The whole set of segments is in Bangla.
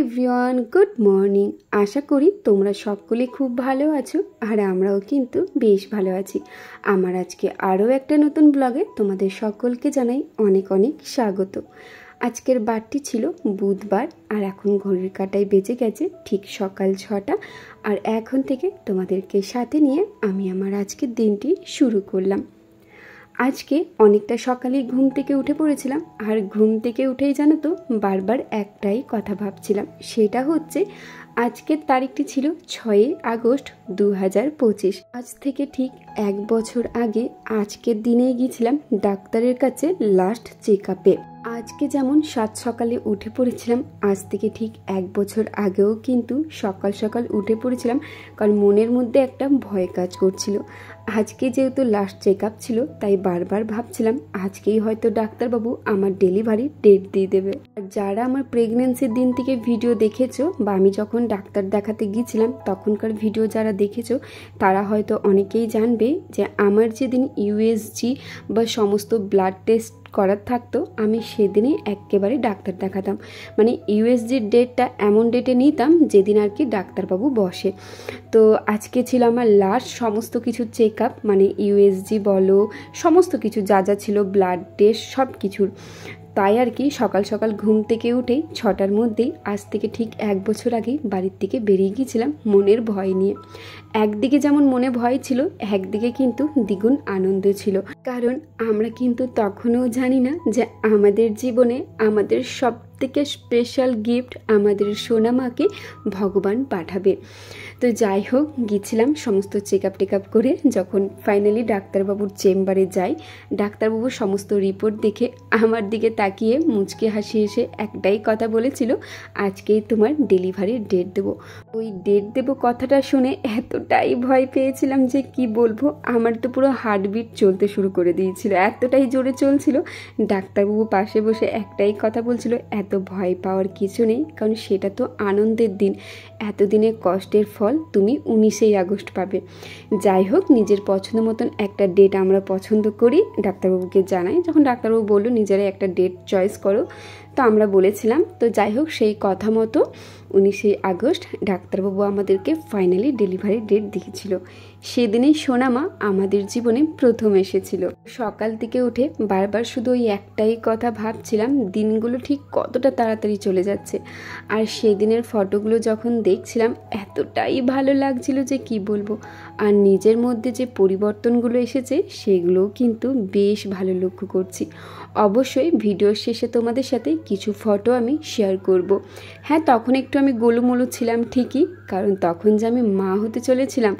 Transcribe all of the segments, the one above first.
Everyone, good morning. আশা করি তোমরা সকলে খুব ভালো আছো, আর আমরাও কিন্তু বেশ ভালো আছি। আমার আজকে আরও একটা নতুন ব্লগে তোমাদের সকলকে জানাই অনেক অনেক স্বাগত। আজকের বারটি ছিল বুধবার, আর এখন ঘড়ির কাঁটায় বেজে গেছে ঠিক সকাল 6টা। আর এখন থেকে তোমাদেরকে সাথে নিয়ে আমি আমার আজকের দিনটি শুরু করলাম। আজকে অনেকটা সকালেই ঘুম থেকে উঠে পড়েছিলাম, আর ঘুম থেকে উঠেই জানো তো বারবার একটাই কথা ভাবছিলাম, সেটা হচ্ছে আজকের তারিখটি ছিল 6 আগস্ট 2025। আজ থেকে ঠিক 1 বছর আগে আজকের দিনেই গিয়েছিলাম ডাক্তারের কাছে লাস্ট চেক আপে। আজকে যেমন সাত সকালে উঠে পড়েছিলাম, আজ থেকে ঠিক 1 বছর আগেও কিন্তু সকাল সকাল উঠে পড়েছিলাম, কারণ মনের মধ্যে একটা ভয় কাজ করছিল। আজকে যেহেতু লাস্ট চেক আপ ছিল, তাই বারবার ভাবছিলাম আজকেই হয়তো ডাক্তারবাবু আমার ডেলিভারি ডেট দিয়ে দেবে। আর যারা আমার প্রেগনেন্সির দিন থেকে ভিডিও দেখেছো, বা আমি যখন ডাক্তার দেখাতে গিয়েছিলাম তখনকার ভিডিও যারা দেখেছো, তারা হয়তো অনেকেই জানবে যে আমার যেদিন ইউএসজি বা সমস্ত ব্লাড টেস্ট করার থাকতো, আমি সেদিনই একেবারে ডাক্তার দেখাতাম। মানে ইউএসজির ডেটটা এমন ডেটে নিতাম যেদিন আর কি ডাক্তারবাবু বসে। তো আজকে ছিল আমার লাস্ট সমস্ত কিছু চেক আপ, মানে ইউএসজি বলো, সমস্ত কিছু যা যা ছিল, ব্লাড টেস্ট সব কিছুর। তাই আর কি সকাল সকাল ঘুম থেকে উঠেই 6টার মধ্যেই আজ থেকে ঠিক 1 বছর আগেই বাড়ির থেকে বেরিয়ে গিয়েছিলাম মনের ভয় নিয়ে। একদিকে যেমন মনে ভয় ছিল, একদিকে কিন্তু দ্বিগুণ আনন্দ ছিল, কারণ আমরা কিন্তু তখনও জানি না যে আমাদের জীবনে আমাদের সব থেকে স্পেশাল গিফট আমাদের সোনামাকে ভগবান পাঠাবে। তো যাই হোক, গিয়েছিলাম সমস্ত চেক আপ করে। যখন ফাইনালি ডাক্তারবাবুর চেম্বারে যাই, ডাক্তারবাবু সমস্ত রিপোর্ট দেখে আমার দিকে তাকিয়ে মুচকে হাসি এসে একটাই কথা বলেছিল, আজকেই তোমার ডেলিভারির ডেট দেবো। ওই ডেট দেবো কথাটা শুনে এতটাই ভয় পেয়েছিলাম যে কি বলবো, আমার তো পুরো হার্টবিট চলতে শুরু করে দিয়েছিল, এতটাই জোরে চলছিল। ডাক্তারবাবু পাশে বসে একটাই কথা বলছিল, এত ভয় পাওয়ার কিছু নেই, কারণ সেটা তো আনন্দের দিন, এতদিনের কষ্টের ফল তুমি 19 আগস্ট পাবে। যাই হোক, নিজের পছন্দ মতন একটা ডেট আমরা পছন্দ করি, ডাক্তারবাবুকে জানাই। যখন ডাক্তারবাবু বললো নিজেরাই একটা ডেট চয়েস করো, তো আমরা বলেছিলাম। তো যাই হোক, সেই কথা মতো 19 আগস্ট ডাক্তারবাবু আমাদেরকে ফাইনালি ডেলিভারি ডেট দিয়েছিল। সেদিনেই সোনামা আমাদের জীবনে প্রথম এসেছিল। সকাল থেকে উঠে বারবার শুধু ওই একটাই কথা ভাবছিলাম, দিনগুলো ঠিক কতটা তাড়াতাড়ি চলে যাচ্ছে। আর সেদিনের ফটোগুলো যখন দেখছিলাম এতটাই ভালো লাগছিল যে কি বলবো। আর নিজের মধ্যে যে পরিবর্তনগুলো এসেছে সেগুলোও কিন্তু বেশ ভালো লক্ষ্য করছি। অবশ্যই ভিডিওর শেষে তোমাদের সাথে কিছু ফটো আমি শেয়ার করব। হ্যাঁ, তখন একটু আমি গোলুমোলু ছিলাম ঠিকই, কারণ তখন যে আমি মা হতে চলেছিলাম,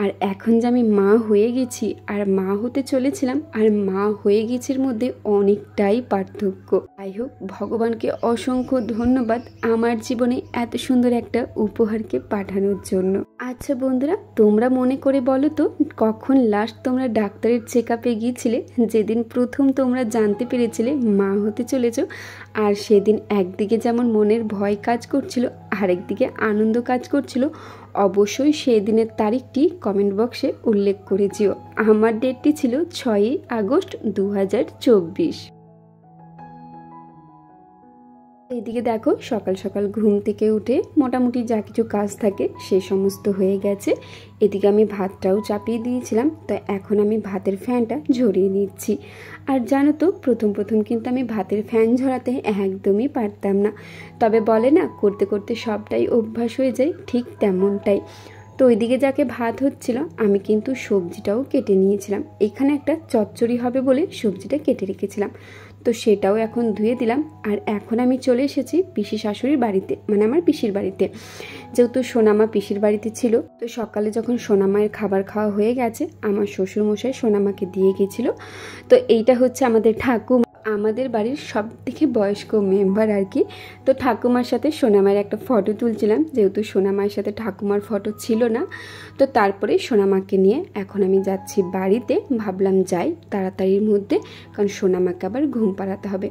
আর এখন যে আমি মা হয়ে গেছি, আর মা হতে চলেছিলাম আর মা হয়ে গেছির মধ্যে অনেকটাই পার্থক্য। যাই হোক, ভগবানকে অসংখ্য ধন্যবাদ আমার জীবনে এত সুন্দর একটা উপহারকে পাঠানোর জন্য। আচ্ছা বন্ধুরা, তোমরা মনে করে বলো তো, কখন লাস্ট তোমরা ডাক্তারের চেক আপে গিয়েছিলে, যেদিন প্রথম তোমরা জানতে পেরেছিলে মা হতে চলেছ। আর সেদিন একদিকে যেমন মনের ভয় কাজ করছিল, আরেকদিকে আনন্দ কাজ করছিল। অবশ্যই সেই দিনের তারিখটি কমেন্ট বক্সে উল্লেখ করেছিও। আমার ডেটটি ছিল 6 আগস্ট 2024। এইদিকে দেখো, সকাল সকাল ঘুম থেকে উঠে মোটামুটি যা কিছু কাজ থাকে সে সমস্ত হয়ে গেছে। এদিকে আমি ভাতটাও চাপিয়ে দিয়েছিলাম, তো এখন আমি ভাতের ফ্যানটা ঝরিয়ে নিচ্ছি। আর জানো তো, প্রথম কিন্তু আমি ভাতের ফ্যান ঝরাতে একদমই পারতাম না, তবে বলে না করতে করতে সবটাই অভ্যাস হয়ে যায়, ঠিক তেমনটাই। তো ওইদিকে যাকে ভাত হচ্ছিল, আমি কিন্তু সবজিটাও কেটে নিয়েছিলাম। এখানে একটা চচ্চড়ি হবে বলে সবজিটা কেটে রেখেছিলাম, তো সেটাও এখন ধুয়ে দিলাম। আর এখন আমি চলে এসেছি পিসি শাশুড়ির বাড়িতে, মানে আমার পিসির বাড়িতে। যেহেতু সোনামা পিসির বাড়িতে ছিল, তো সকালে যখন সোনামায়ের খাবার খাওয়া হয়ে গেছে, আমার শ্বশুরমশাই সোনামাকে দিয়ে গেছিল। তো এইটা হচ্ছে আমাদের ঠাকুমা, আমাদের বাড়ির সব থেকে বয়স্ক মেম্বার আর কি। তো ঠাকুমার সাথে সোনামায়ের একটা ফটো তুলছিলাম, যেহেতু সোনামায়ের সাথে ঠাকুমার ফটো ছিল না। তো তারপরে সোনামাকে নিয়ে এখন আমি যাচ্ছি বাড়িতে। ভাবলাম যাই তাড়াতাড়ির মধ্যে, কারণ সোনামাকে আবার ঘুম পাড়াতে হবে।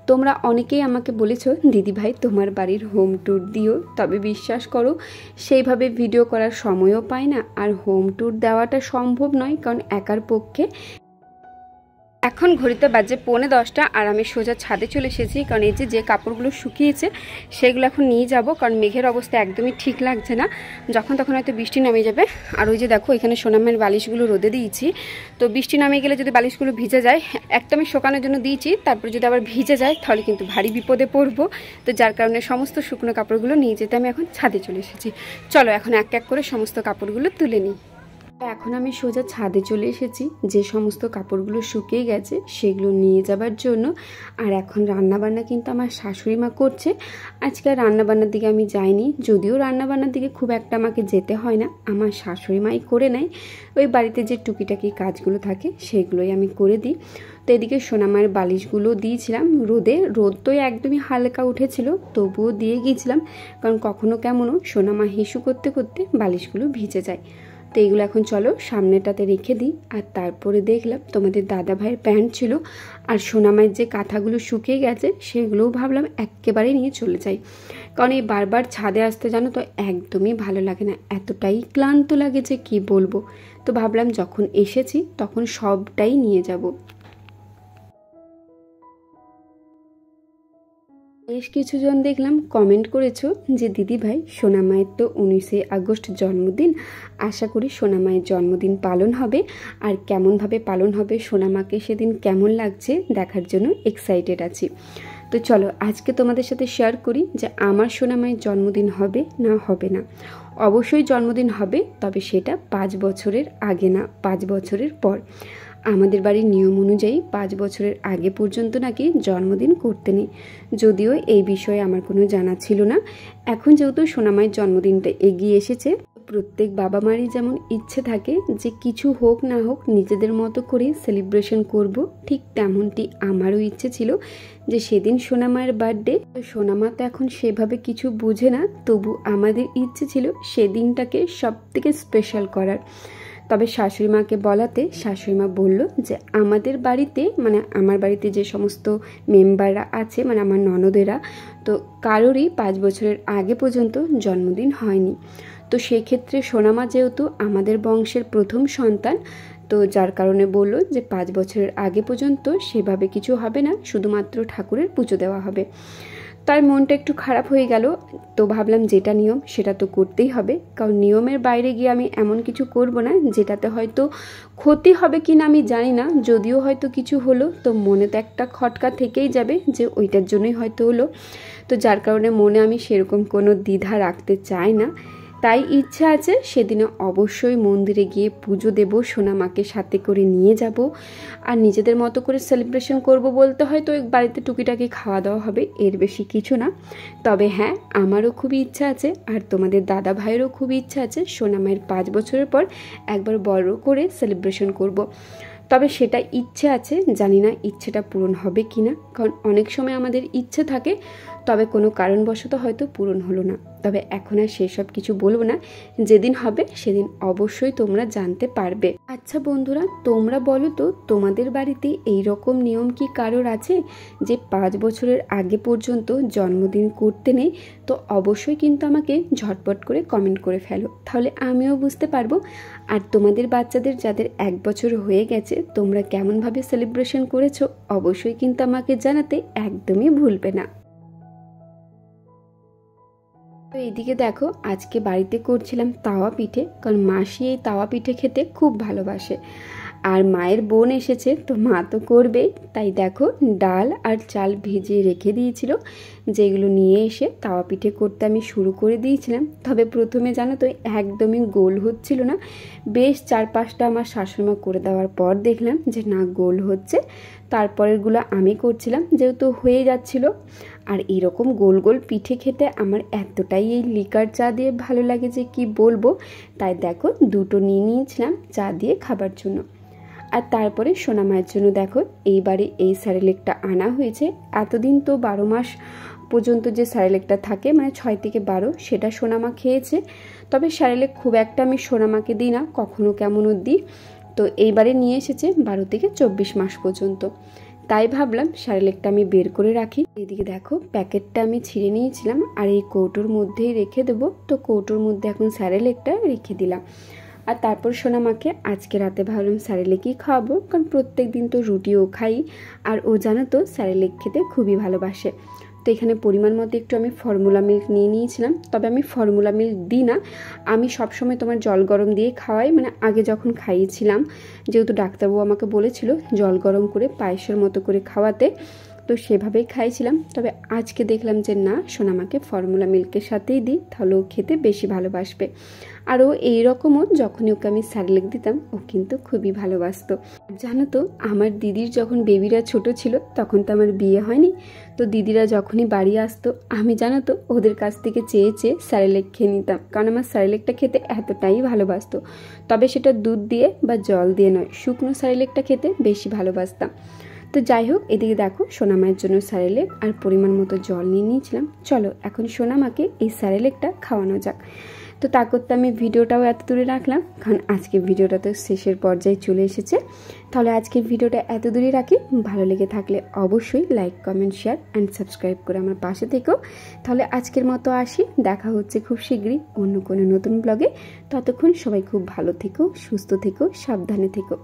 তোমরা অনেকেই আমাকে বলেছো, দিদিভাই তোমার বাড়ির হোম ট্যুর দিও, তবে বিশ্বাস করো সেইভাবে ভিডিও করার সময়ও পাই না, আর হোম ট্যুর দেওয়াটা সম্ভব নয়, কারণ একার পক্ষে এখন ঘড়িতে বাজে 9:45 আর আমি সোজা ছাদে চলে এসেছি, কারণ এই যে কাপড়গুলো শুকিয়েছে সেগুলো এখন নিয়ে যাব, কারণ মেঘের অবস্থা একদমই ঠিক লাগছে না, যখন তখন হয়তো বৃষ্টি নামে যাবে। আর ওই যে দেখো এখানে সোনামের বালিশগুলো রোদে দিয়েছি, তো বৃষ্টি নামে গেলে যদি বালিশগুলো ভিজে যায়, একটা আমি শোকানোর জন্য দিয়েছি, তারপর যদি আবার ভিজে যায় তাহলে কিন্তু ভারী বিপদে পড়বো। তো যার কারণে সমস্ত শুকনো কাপড়গুলো নিয়ে যেতে আমি এখন ছাদে চলে এসেছি। চলো এখন এক এক করে সমস্ত কাপড়গুলো তুলে নিই। এখন আমি সোজা ছাদে চলে এসেছি, যে সমস্ত কাপড়গুলো শুকিয়ে গেছে সেগুলো নিয়ে যাবার জন্য। আর এখন রান্নাবান্না কিন্তু আমার শাশুড়ি মা করছে। আজকে আর রান্নাবান্নার দিকে আমি যাইনি, যদিও রান্নাবান্নার দিকে খুব একটা আমাকে যেতে হয় না, আমার শাশুড়ি মাই করে নেয়। ওই বাড়িতে যে টুকিটাকি কাজগুলো থাকে সেগুলোই আমি করে দিই। তো এদিকে সোনামায়ের বালিশগুলো দিয়েছিলাম রোদে, রোদ তো একদমই হালকা উঠেছিল, তবুও দিয়ে গিয়েছিলাম, কারণ কখনো কেমনও সোনামা হিসু করতে করতে বালিশগুলো ভিজে যায়। তো এইগুলো এখন চলো সামনেটাতে রেখে দিই। আর তারপরে দেখলাম তোমাদের দাদা ভাইয়ের প্যান্ট ছিল, আর সোনামায়ের যে কাঁথাগুলো শুকিয়ে গেছে সেগুলোও ভাবলাম একেবারে নিয়ে চলে যাই, কারণ এই বারবার ছাদে আসতে জানো তো একদমই ভালো লাগে না, এতটাই ক্লান্ত লাগে যে কি বলবো। তো ভাবলাম যখন এসেছি তখন সবটাই নিয়ে যাব। বেশ কিছুজন দেখলাম কমেন্ট করেছো যে দিদি ভাই সোনামায়ের তো 19শে আগস্ট জন্মদিন, আশা করি সোনামায়ের জন্মদিন পালন হবে, আর কেমনভাবে পালন হবে, সোনামাকে সেদিন কেমন লাগছে দেখার জন্য এক্সাইটেড আছি। তো চলো আজকে তোমাদের সাথে শেয়ার করি যে আমার সোনামায়ের জন্মদিন হবে না হবে না। অবশ্যই জন্মদিন হবে, তবে সেটা 5 বছরের আগে না, 5 বছরের পর। আমাদের বাড়ির নিয়ম অনুযায়ী 5 বছরের আগে পর্যন্ত নাকি জন্মদিন করতে নেই, যদিও এই বিষয়ে আমার কোনো জানা ছিল না। এখন যেহেতু সোনামায়ের জন্মদিনটা এগিয়ে এসেছে, প্রত্যেক বাবা মারই যেমন ইচ্ছে থাকে যে কিছু হোক না হোক নিজেদের মতো করে সেলিব্রেশন করব, ঠিক তেমনটি আমারও ইচ্ছে ছিল যে সেদিন সোনামায়ের বার্থডে। সোনামা তো এখন সেভাবে কিছু বুঝে না, তবু আমাদের ইচ্ছে ছিল সেদিনটাকে সব থেকে স্পেশাল করার। তবে শাশুড়ি মাকে বলাতে শাশুড়ি মা বলল যে আমাদের বাড়িতে, মানে আমার বাড়িতে যে সমস্ত মেম্বাররা আছে, মানে আমার ননদেরা, তো কারোরই 5 বছরের আগে পর্যন্ত জন্মদিন হয়নি। তো সেক্ষেত্রে সোনামা যেহেতু আমাদের বংশের প্রথম সন্তান, তো যার কারণে বলল যে 5 বছরের আগে পর্যন্ত সেভাবে কিছু হবে না, শুধুমাত্র ঠাকুরের পুজো দেওয়া হবে। তার মনটা একটু খারাপ হয়ে গেল। তো ভাবলাম যেটা নিয়ম সেটা তো করতেই হবে, কারণ নিয়মের বাইরে গিয়ে আমি এমন কিছু করব না যেটাতে হয়তো ক্ষতি হবে কি না আমি জানি না, যদিও হয়তো কিছু হলো তো মনে তো একটা খটকা থেকেই যাবে যে ওইটার জন্যই হয়তো হলো। তো যার কারণে মনে আমি সেরকম কোনো দ্বিধা রাখতে চাই না। তাই ইচ্ছা আছে সেদিনে অবশ্যই মন্দিরে গিয়ে পুজো দেব, সোনামাকে সাথে করে নিয়ে যাব, আর নিজেদের মতো করে সেলিব্রেশন করব বলতে হয়তো বাড়িতে টুকিটাকি খাওয়া দাওয়া হবে, এর বেশি কিছু না। তবে হ্যাঁ, আমারও খুবই ইচ্ছা আছে, আর তোমাদের দাদা ভাইয়েরও খুবই ইচ্ছা আছে সোনামায়ের 5 বছরের পর একবার বড় করে সেলিব্রেশন করব। তবে সেটা ইচ্ছে আছে, জানি না ইচ্ছেটা পূরণ হবে কি না, কারণ অনেক সময় আমাদের ইচ্ছে থাকে তবে কোনো কারণবশত হয়তো পূরণ হলো না। তবে এখন আর সেসব কিছু বলবো না, যেদিন হবে সেদিন অবশ্যই তোমরা জানতে পারবে। আচ্ছা বন্ধুরা, তোমরা বলো তো তোমাদের বাড়িতে এই রকম নিয়ম কি কারোর আছে যে 5 বছরের আগে পর্যন্ত জন্মদিন করতে নেই? তো অবশ্যই কিন্তু আমাকে ঝটপট করে কমেন্ট করে ফেলো, তাহলে আমিও বুঝতে পারবো। আর তোমাদের বাচ্চাদের যাদের 1 বছর হয়ে গেছে তোমরা কেমনভাবে সেলিব্রেশন করেছো অবশ্যই কিন্তু আমাকে জানাতে একদমই ভুলবে না। তো এইদিকে দেখো আজকে বাড়িতে করছিলাম তাওয়া পিঠে, কারণ মাসি এই তাওয়া পিঠে খেতে খুব ভালোবাসে, আর মায়ের বোন এসেছে তো মা তো করবেই। তাই দেখো ডাল আর চাল ভিজিয়ে রেখে দিয়েছিল, যেগুলো নিয়ে এসে তাওয়া পিঠে করতে আমি শুরু করে দিয়েছিলাম। তবে প্রথমে জানো তো একদমই গোল হচ্ছিল না, বেশ 4-5টা আমার শাশুড়িমা করে দেওয়ার পর দেখলাম যে না গোল হচ্ছে, তারপরেরগুলো আমি করছিলাম যেহেতু হয়ে যাচ্ছিল। আর এরকম গোল গোল পিঠে খেতে আমার এতটাই এই লিকার চা দিয়ে ভালো লাগে যে কি বলবো। তাই দেখো দুটো নিয়ে নিয়েছিলাম চা দিয়ে খাবার জন্য। আর তারপরে সোনামায়ের জন্য দেখো এইবারে এই স্যারেলেকটা আনা হয়েছে। এতদিন তো 12 মাস পর্যন্ত যে স্যারেলেকটা থাকে, মানে 6 থেকে 12, সেটা সোনামা খেয়েছে। তবে স্যারেলেক খুব একটা আমি সোনামাকে দিই না, কখনো কেমনও দিই। তো এইবারে নিয়ে এসেছে 12 থেকে 24 মাস পর্যন্ত, তাই ভাবলাম স্যারেলেকটা আমি বের করে রাখি। এদিকে দেখো প্যাকেটটা আমি ছিঁড়ে নিয়েছিলাম আর এই কৌটোর মধ্যেই রেখে দেবো। তো কৌটোর মধ্যে এখন স্যারেলেকটা রেখে দিলাম। আর তারপর সোনামাকে আজকে রাতে ভাবলাম স্যারেলেকই খাওয়াবো, কারণ প্রত্যেক দিন তো রুটিও খাই, আর ও জানো তো স্যারেলেক খেতে খুবই ভালোবাসে। তো এখানে পরিমাণ মতো একটু আমি ফর্মুলা মিল্ক নিয়ে নিয়েছিলাম, তবে আমি ফর্মুলা মিল্ক দিই না, আমি সবসময় তোমার জল গরম দিয়ে খাওয়াই। মানে আগে যখন খাইয়েছিলাম, যেহেতু ডাক্তারবাবু আমাকে বলেছিল জল গরম করে পায়েসের মতো করে খাওয়াতে, তো সেভাবেই খাইছিলাম। তবে আজকে দেখলাম যে না, সোনামাকে ফর্মুলা মিল্কের সাথেই দিই, তাহলে ও খেতে বেশি ভালোবাসবে। আর ও এইরকমও যখনই ওকে আমি স্যারেলেক দিতাম ও কিন্তু খুবই ভালোবাসতো। জানো তো আমার দিদির যখন বেবিরা ছোট ছিল তখন তো আমার বিয়ে হয়নি, তো দিদিরা যখনই বাড়ি আসতো আমি জানো তো ওদের কাছ থেকে চেয়ে চেয়ে স্যারেলেক খেয়ে নিতাম, কারণ আমার স্যারেলেকটা খেতে এতটাই ভালোবাসতো। তবে সেটা দুধ দিয়ে বা জল দিয়ে নয়, শুকনো স্যারেলেকটা খেতে বেশি ভালোবাসতাম। তো যাই হোক, এদিকে দেখো সোনামায়ের জন্য স্যারেলেক আর পরিমাণ মতো জল নিয়ে নিয়েছিলাম। চলো এখন সোনামাকে এই স্যারেলেকটা খাওয়ানো যাক। তো তা করতে আমি ভিডিওটাও এত দূরে রাখলাম, কারণ আজকে ভিডিওটা তো শেষের পর্যায়ে চলে এসেছে। তাহলে আজকের ভিডিওটা এত দূরে রাখি, ভালো লেগে থাকলে অবশ্যই like, comment, share and subscribe করে আমার পাশে থেকো। তাহলে আজকের মতো আসি, দেখা হচ্ছে খুব শীঘ্রই অন্য কোনো নতুন ব্লগে। ততক্ষণ সবাই খুব ভালো থেকো, সুস্থ থেকো, সাবধানে থেকো।